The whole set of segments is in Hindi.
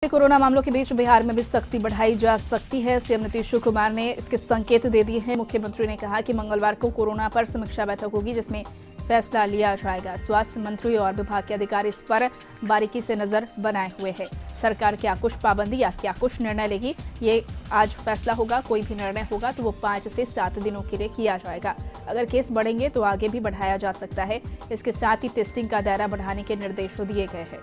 कोरोना मामलों के बीच बिहार में भी सख्ती बढ़ाई जा सकती है। सीएम नीतीश कुमार ने इसके संकेत दे दिए हैं। मुख्यमंत्री ने कहा कि मंगलवार को कोरोना पर समीक्षा बैठक होगी, जिसमें फैसला लिया जाएगा। स्वास्थ्य मंत्री और विभाग के अधिकारी इस पर बारीकी से नजर बनाए हुए हैं। सरकार क्या कुछ पाबंदी या क्या कुछ निर्णय लेगी, ये आज फैसला होगा। कोई भी निर्णय होगा तो वो 5 से 7 दिनों के लिए किया जाएगा। अगर केस बढ़ेंगे तो आगे भी बढ़ाया जा सकता है। इसके साथ ही टेस्टिंग का दायरा बढ़ाने के निर्देश दिए गए हैं।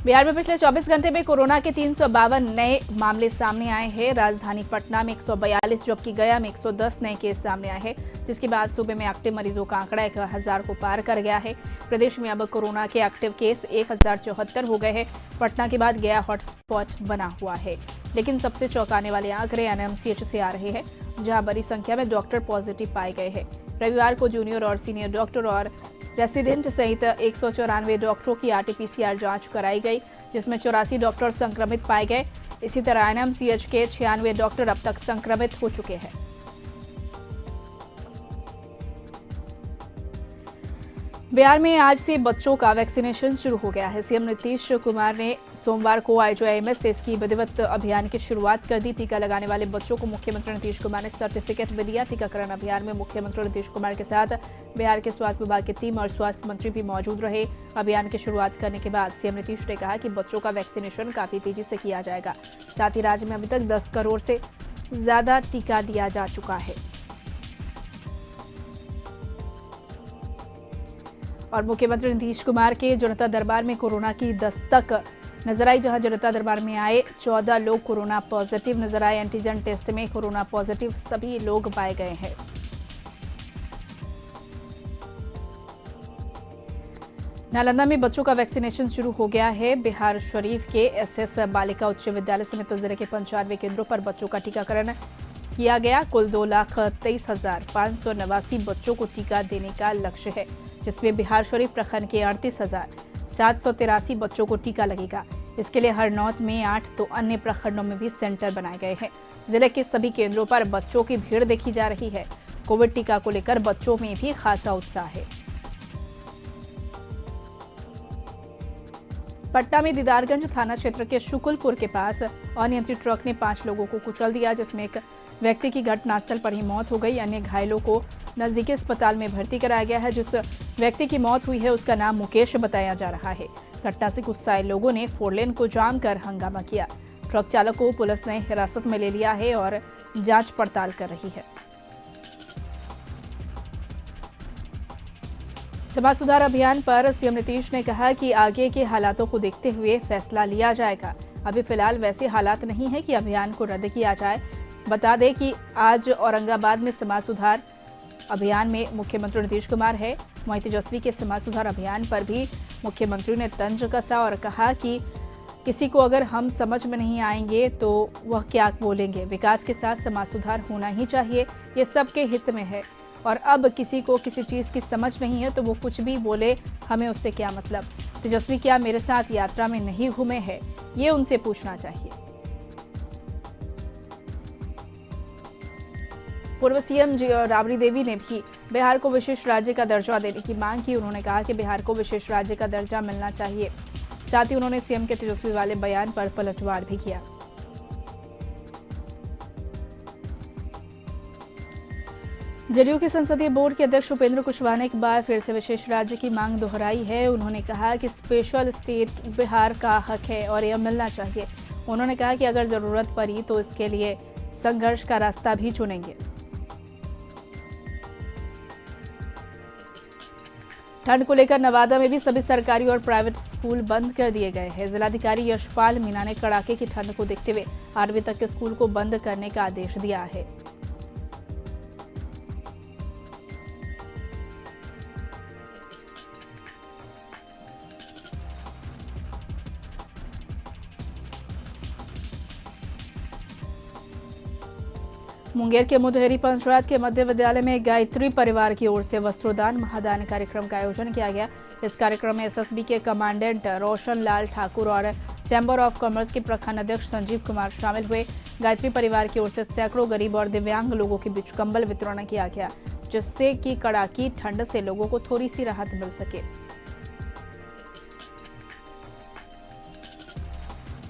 बिहार में पिछले 24 घंटे में कोरोना के 352 नए मामले सामने आए हैं। राजधानी पटना में 142 जबकि गया में 110 नए केस सामने आए हैं, जिसके बाद सूबे में एक्टिव मरीजों का आंकड़ा 1000 को पार कर गया है। प्रदेश में अब कोरोना के एक्टिव केस 1074 हो गए हैं। पटना के बाद गया हॉटस्पॉट बना हुआ है, लेकिन सबसे चौंकाने वाले आंकड़े एनएमसीएच से आ रहे हैं, जहां बड़ी संख्या में डॉक्टर पॉजिटिव पाए गए हैं। रविवार को जूनियर और सीनियर डॉक्टर और रेसिडेंट सहित 194 डॉक्टरों की आरटीपीसीआर जांच कराई गई, जिसमें 84 डॉक्टर संक्रमित पाए गए। इसी तरह एनएमसीएच के 96 डॉक्टर अब तक संक्रमित हो चुके हैं। बिहार में आज से बच्चों का वैक्सीनेशन शुरू हो गया है। सीएम नीतीश कुमार ने सोमवार को आईजीआईएमएस से इसकी विधिवत अभियान की शुरुआत कर दी। टीका लगाने वाले बच्चों को मुख्यमंत्री नीतीश कुमार ने सर्टिफिकेट भी दिया। टीकाकरण अभियान में मुख्यमंत्री नीतीश कुमार के साथ बिहार के स्वास्थ्य विभाग की टीम और स्वास्थ्य मंत्री भी मौजूद रहे। अभियान की शुरुआत करने के बाद सीएम नीतीश ने कहा कि बच्चों का वैक्सीनेशन काफी तेजी से किया जाएगा। साथ ही राज्य में अभी तक 10 करोड़ से ज्यादा टीका दिया जा चुका है। और मुख्यमंत्री नीतीश कुमार के जनता दरबार में कोरोना की दस्तक नजर आई, जहां जनता दरबार में आए 14 लोग कोरोना पॉजिटिव नजर आए। एंटीजन टेस्ट में कोरोना पॉजिटिव सभी लोग पाए गए हैं। नालंदा में बच्चों का वैक्सीनेशन शुरू हो गया है। बिहार शरीफ के एसएस बालिका उच्च विद्यालय समेत जिले के 95 केंद्रों पर बच्चों का टीकाकरण किया गया। कुल 2,23,589 बच्चों को टीका देने का लक्ष्य है, जिसमें बिहार शरीफ प्रखंड के 38,783 बच्चों को टीका लगेगा। इसके लिए हरनौत में 8 तो अन्य प्रखंडों में भी सेंटर बनाए गए हैं। जिले के सभी केंद्रों पर बच्चों की भीड़ देखी जा रही है। कोविड टीका को लेकर बच्चों में भी खासा उत्साह है। पटना में दीदारगंज थाना क्षेत्र के शुकुलपुर के पास अनियंत्रित ट्रक ने 5 लोगों को कुचल दिया, जिसमें एक व्यक्ति की घटनास्थल पर ही मौत हो गई। अन्य घायलों को नजदीकी अस्पताल में भर्ती कराया गया है। जिस व्यक्ति की मौत हुई है उसका नाम मुकेश बताया जा रहा है। घटना से गुस्साए लोगों ने 4 लेन को जाम कर हंगामा किया। ट्रक चालक को पुलिस ने हिरासत में ले लिया है और जांच पड़ताल कर रही है। समाज सुधार अभियान पर सीएम नीतीश ने कहा कि आगे के हालातों को देखते हुए फैसला लिया जाएगा। अभी फिलहाल वैसे हालात नहीं है कि अभियान को रद्द किया जाए। बता दें कि आज औरंगाबाद में समाज सुधार अभियान में मुख्यमंत्री नीतीश कुमार है। वहीं तेजस्वी के समाज सुधार अभियान पर भी मुख्यमंत्री ने तंज कसा और कहा कि किसी को अगर हम समझ में नहीं आएंगे तो वह क्या बोलेंगे। विकास के साथ समाज सुधार होना ही चाहिए, ये सबके हित में है। और अब किसी को किसी चीज की समझ नहीं है तो वो कुछ भी बोले, हमें उससे क्या मतलब। तेजस्वी क्या मेरे साथ यात्रा में नहीं घूमे हैं, ये उनसे पूछना चाहिए। पूर्व सीएम राबड़ी देवी ने भी बिहार को विशेष राज्य का दर्जा देने की मांग की। उन्होंने कहा कि बिहार को विशेष राज्य का दर्जा मिलना चाहिए। साथ ही उन्होंने सीएम के तेजस्वी वाले बयान पर पलटवार भी किया। जदयू के संसदीय बोर्ड के अध्यक्ष उपेंद्र कुशवाहा ने एक बार फिर से विशेष राज्य की मांग दोहराई है। उन्होंने कहा कि स्पेशल स्टेट बिहार का हक है और यह मिलना चाहिए। उन्होंने कहा कि अगर जरूरत पड़ी तो इसके लिए संघर्ष का रास्ता भी चुनेंगे। ठंड को लेकर नवादा में भी सभी सरकारी और प्राइवेट स्कूल बंद कर दिए गए हैं। जिलाधिकारी यशपाल मीणा ने कड़ाके की ठंड को देखते हुए 8वीं तक के स्कूल को बंद करने का आदेश दिया है। मुंगेर के मुदहेरी पंचायत के मध्य विद्यालय में गायत्री परिवार की ओर से वस्त्रोदान महादान कार्यक्रम का आयोजन किया गया। इस कार्यक्रम में एसएसबी के कमांडेंट रोशन लाल ठाकुर और चैम्बर ऑफ कॉमर्स के प्रखंड अध्यक्ष संजीव कुमार शामिल हुए। गायत्री परिवार की ओर से सैकड़ों गरीब और दिव्यांग लोगों के बीच कंबल वितरण किया गया, जिससे कि कड़ाकी ठंड से लोगों को थोड़ी सी राहत मिल सके।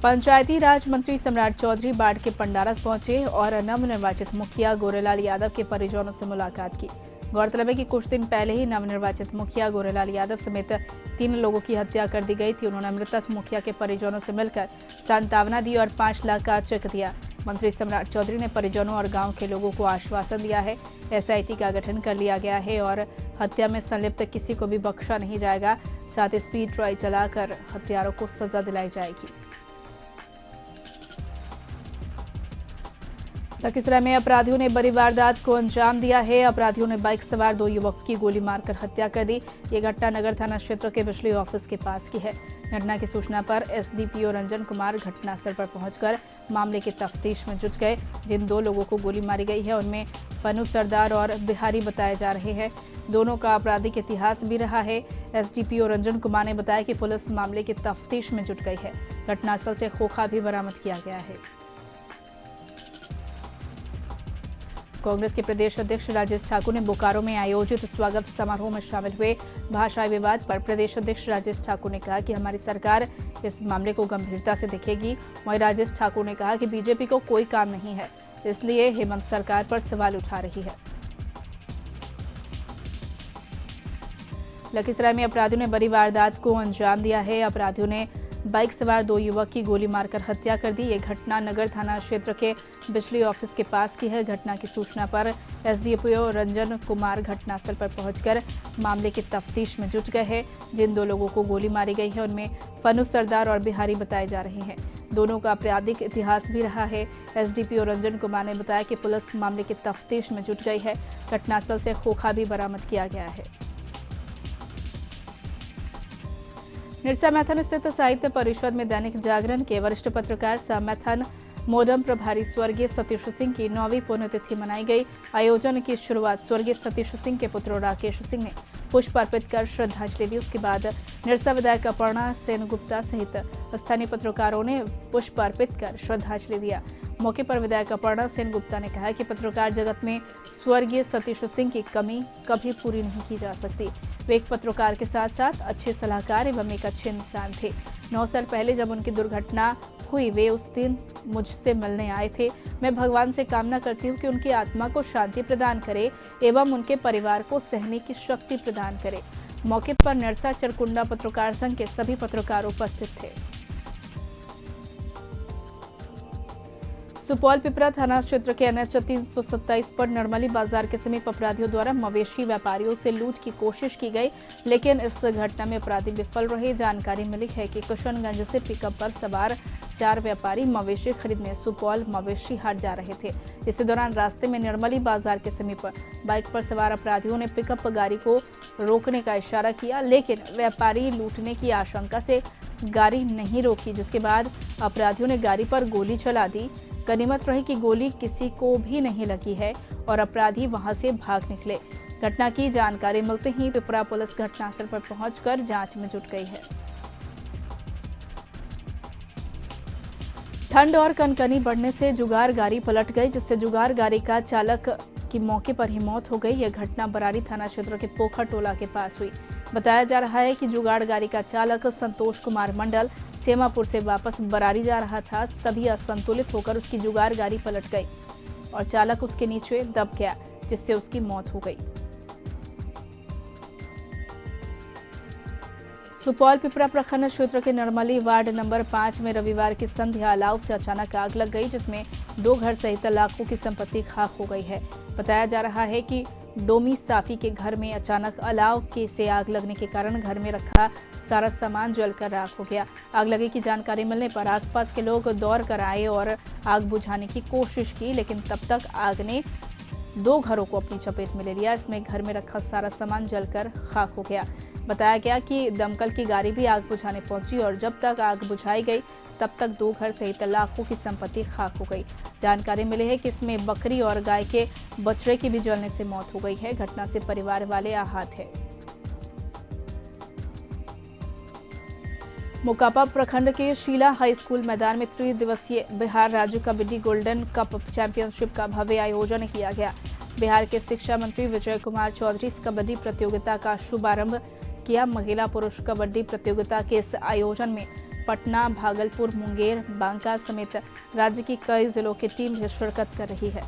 पंचायती राज मंत्री सम्राट चौधरी बाढ़ के पंडारक पहुंचे और नवनिर्वाचित मुखिया गोरेलाल यादव के परिजनों से मुलाकात की। गौरतलब है कि कुछ दिन पहले ही नवनिर्वाचित मुखिया गोरेलाल यादव समेत 3 लोगों की हत्या कर दी गई थी। उन्होंने मृतक मुखिया के परिजनों से मिलकर सांत्वना दी और 5 लाख का चेक दिया। मंत्री सम्राट चौधरी ने परिजनों और गांव के लोगों को आश्वासन दिया है, एसआईटी का गठन कर लिया गया है और हत्या में संलिप्त किसी को भी बख्शा नहीं जाएगा। साथ ही स्पीड ट्रायल चलाकर हत्यारों को सजा दिलाई जाएगी। लखीसराय में अपराधियों ने बड़ी वारदात को अंजाम दिया है। अपराधियों ने बाइक सवार 2 युवकों की गोली मारकर हत्या कर दी। ये घटना नगर थाना क्षेत्र के बिजली ऑफिस के पास की है। घटना की सूचना पर एसडीपीओ रंजन कुमार घटनास्थल पर पहुंचकर मामले की तफ्तीश में जुट गए। जिन 2 लोगों को गोली मारी गई है उनमें पन्नू सरदार और बिहारी बताए जा रहे हैं। दोनों का आपराधिक इतिहास भी रहा है। एसडीपीओ रंजन कुमार ने बताया कि पुलिस मामले की तफ्तीश में जुट गई है। घटनास्थल से खोखा भी बरामद किया गया है। कांग्रेस के प्रदेश अध्यक्ष राजेश ठाकुर ने बोकारो में आयोजित स्वागत समारोह में शामिल हुए। भाषाई विवाद पर प्रदेश अध्यक्ष राजेश ठाकुर ने कहा कि हमारी सरकार इस मामले को गंभीरता से देखेगी। वहीं राजेश ठाकुर ने कहा कि बीजेपी को कोई काम नहीं है, इसलिए हेमंत सरकार पर सवाल उठा रही है। लखीसराय में अपराधियों ने बड़ी वारदात को अंजाम दिया है। अपराधियों ने बाइक सवार 2 युवक की गोली मारकर हत्या कर दी। ये घटना नगर थाना क्षेत्र के बिजली ऑफिस के पास की है। घटना की सूचना पर एसडीपीओ रंजन कुमार घटनास्थल पर पहुंचकर मामले की तफ्तीश में जुट गए हैं। जिन 2 लोगों को गोली मारी गई है उनमें पन्नू सरदार और बिहारी बताए जा रहे हैं। दोनों का आपराधिक इतिहास भी रहा है। एसडीपीओ रंजन कुमार ने बताया कि पुलिस मामले की तफ्तीश में जुट गई है। घटनास्थल से खोखा भी बरामद किया गया है। निरसा मैथन स्थित साहित्य परिषद में दैनिक जागरण के वरिष्ठ पत्रकार सा मैथन मोडम प्रभारी स्वर्गीय सतीश सिंह की 9वीं पुण्यतिथि मनाई गई। आयोजन की शुरुआत स्वर्गीय सतीश सिंह के पुत्र राकेश सिंह ने पुष्प अर्पित कर श्रद्धांजलि दी। उसके बाद निरसा विधायक अपर्णा सेनगुप्ता सहित स्थानीय पत्रकारों ने पुष्प अर्पित कर श्रद्धांजलि दिया। मौके पर विधायक अपर्णा सेनगुप्ता ने कहा कि पत्रकार जगत में स्वर्गीय सतीश सिंह की कमी कभी पूरी नहीं की जा सकती। वे एक पत्रकार के साथ साथ अच्छे सलाहकार एवं एक अच्छे इंसान थे। 9 साल पहले जब उनकी दुर्घटना हुई, वे उस दिन मुझसे मिलने आए थे। मैं भगवान से कामना करती हूँ कि उनकी आत्मा को शांति प्रदान करे एवं उनके परिवार को सहने की शक्ति प्रदान करे। मौके पर निरसा चरकुंडा पत्रकार संघ के सभी पत्रकार उपस्थित थे। सुपौल पिपरा थाना क्षेत्र के एनएच 327 पर नरमली बाजार के समीप अपराधियों द्वारा मवेशी व्यापारियों से लूट की कोशिश की गई, लेकिन इस घटना में अपराधी विफल रहे। जानकारी मिली है कि किशनगंज से पिकअप पर सवार 4 व्यापारी मवेशी खरीदने सुपौल मवेशी हाट जा रहे थे। इसी दौरान रास्ते में नरमली बाजार के समीप बाइक पर सवार अपराधियों ने पिकअप गाड़ी को रोकने का इशारा किया, लेकिन व्यापारी लूटने की आशंका से गाड़ी नहीं रोकी, जिसके बाद अपराधियों ने गाड़ी पर गोली चला दी। गनीमत रही कि गोली किसी को भी नहीं लगी है और अपराधी वहां से भाग निकले। घटना की जानकारी मिलते ही पिपरा पुलिस घटनास्थल पर पहुंचकर जांच में जुट गई है। ठंड और कनकनी बढ़ने से जुगार गाड़ी पलट गई, जिससे जुगार गाड़ी का चालक की मौके पर ही मौत हो गई। यह घटना बरारी थाना क्षेत्र के पोखर टोला के पास हुई। बताया जा रहा है कि जुगाड़ गाड़ी का चालक संतोष कुमार मंडल सेमापुर से वापस बरारी जा रहा था, तभी असंतुलित होकर उसकी जुगाड़ गाड़ी पलट गई और चालक उसके नीचे दब गया, जिससे उसकी मौत हो गई। सुपौल पिपरा प्रखंड क्षेत्र के नरमली वार्ड नंबर 5 में रविवार की संध्या अलाव से अचानक आग लग गई, जिसमें 2 घर सहित लाखों की संपत्ति खाक हो गई है। बताया जा रहा है कि डोमी साफी के घर में अचानक अलाव से आग लगने के कारण घर में रखा सारा सामान जलकर राख हो गया। आग लगे की जानकारी मिलने पर आसपास के लोग दौड़ कर आए और आग बुझाने की कोशिश की, लेकिन तब तक आग ने 2 घरों को अपनी चपेट में ले लिया। इसमें घर में रखा सारा सामान जलकर खाक हो गया। बताया गया कि दमकल की गाड़ी भी आग बुझाने पहुंची और जब तक आग बुझाई गई तब तक 2 घर सहित लाखों की संपत्ति खाक हो गई। जानकारी मिली है कि इसमें बकरी और गाय के बछड़े की भी जलने से मौत हो गई है। घटना से परिवार वाले आहत हैं। मोकापा प्रखंड के शीला हाई स्कूल मैदान में 3 दिवसीय बिहार राज्य कबड्डी गोल्डन कप चैंपियनशिप का भव्य आयोजन किया गया। बिहार के शिक्षा मंत्री विजय कुमार चौधरी इस कबड्डी प्रतियोगिता का शुभारंभ किया। महिला पुरुष कबड्डी प्रतियोगिता के इस आयोजन में पटना, भागलपुर, मुंगेर, बांका समेत राज्य की कई जिलों की टीम शिरकत कर रही है।